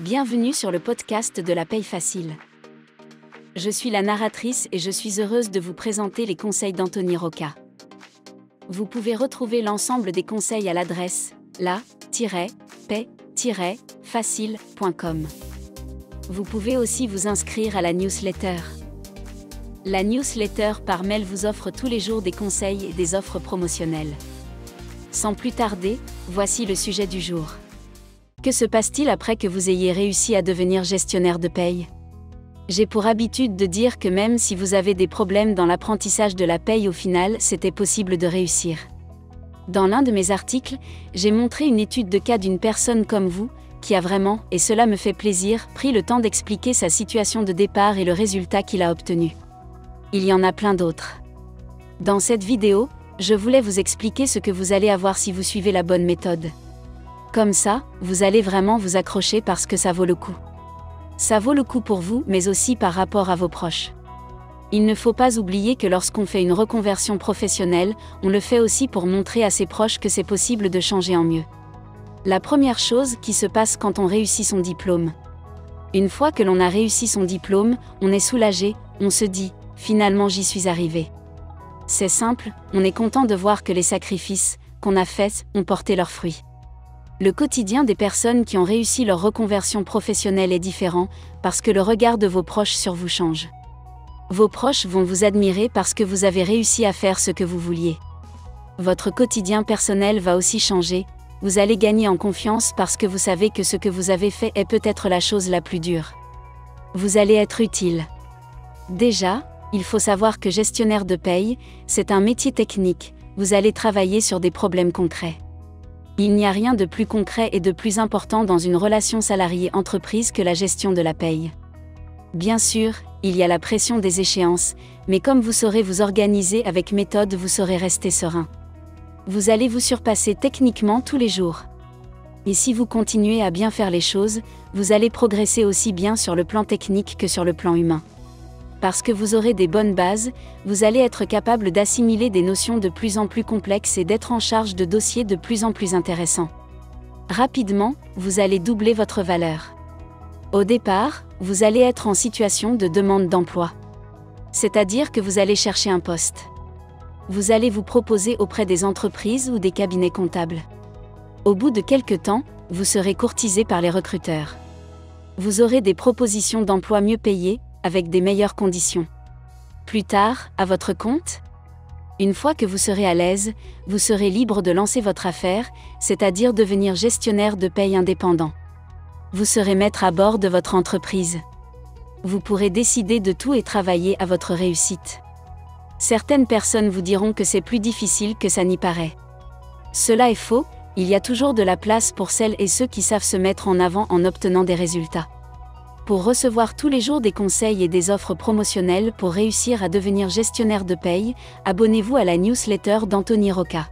Bienvenue sur le podcast de la paye facile. Je suis la narratrice et je suis heureuse de vous présenter les conseils d'Anthony Rocca. Vous pouvez retrouver l'ensemble des conseils à l'adresse la-paye-facile.com. Vous pouvez aussi vous inscrire à la newsletter. La newsletter par mail vous offre tous les jours des conseils et des offres promotionnelles. Sans plus tarder, voici le sujet du jour. Que se passe-t-il après que vous ayez réussi à devenir gestionnaire de paye ? J'ai pour habitude de dire que même si vous avez des problèmes dans l'apprentissage de la paye, au final, c'était possible de réussir. Dans l'un de mes articles, j'ai montré une étude de cas d'une personne comme vous, qui a vraiment, et cela me fait plaisir, pris le temps d'expliquer sa situation de départ et le résultat qu'il a obtenu. Il y en a plein d'autres. Dans cette vidéo, je voulais vous expliquer ce que vous allez avoir si vous suivez la bonne méthode. Comme ça, vous allez vraiment vous accrocher parce que ça vaut le coup. Ça vaut le coup pour vous, mais aussi par rapport à vos proches. Il ne faut pas oublier que lorsqu'on fait une reconversion professionnelle, on le fait aussi pour montrer à ses proches que c'est possible de changer en mieux. La première chose qui se passe quand on réussit son diplôme. Une fois que l'on a réussi son diplôme, on est soulagé, on se dit « finalement j'y suis arrivé ». C'est simple, on est content de voir que les sacrifices qu'on a faits ont porté leurs fruits. Le quotidien des personnes qui ont réussi leur reconversion professionnelle est différent, parce que le regard de vos proches sur vous change. Vos proches vont vous admirer parce que vous avez réussi à faire ce que vous vouliez. Votre quotidien personnel va aussi changer, vous allez gagner en confiance parce que vous savez que ce que vous avez fait est peut-être la chose la plus dure. Vous allez être utile. Déjà, il faut savoir que gestionnaire de paye, c'est un métier technique, vous allez travailler sur des problèmes concrets. Il n'y a rien de plus concret et de plus important dans une relation salarié-entreprise que la gestion de la paye. Bien sûr, il y a la pression des échéances, mais comme vous saurez vous organiser avec méthode, vous saurez rester serein. Vous allez vous surpasser techniquement tous les jours. Et si vous continuez à bien faire les choses, vous allez progresser aussi bien sur le plan technique que sur le plan humain. Parce que vous aurez des bonnes bases, vous allez être capable d'assimiler des notions de plus en plus complexes et d'être en charge de dossiers de plus en plus intéressants. Rapidement, vous allez doubler votre valeur. Au départ, vous allez être en situation de demande d'emploi. C'est-à-dire que vous allez chercher un poste. Vous allez vous proposer auprès des entreprises ou des cabinets comptables. Au bout de quelques temps, vous serez courtisé par les recruteurs. Vous aurez des propositions d'emploi mieux payées, avec des meilleures conditions. Plus tard, à votre compte ? Une fois que vous serez à l'aise, vous serez libre de lancer votre affaire, c'est-à-dire devenir gestionnaire de paye indépendant. Vous serez maître à bord de votre entreprise. Vous pourrez décider de tout et travailler à votre réussite. Certaines personnes vous diront que c'est plus difficile que ça n'y paraît. Cela est faux, il y a toujours de la place pour celles et ceux qui savent se mettre en avant en obtenant des résultats. Pour recevoir tous les jours des conseils et des offres promotionnelles pour réussir à devenir gestionnaire de paye, abonnez-vous à la newsletter d'Anthony Rocca.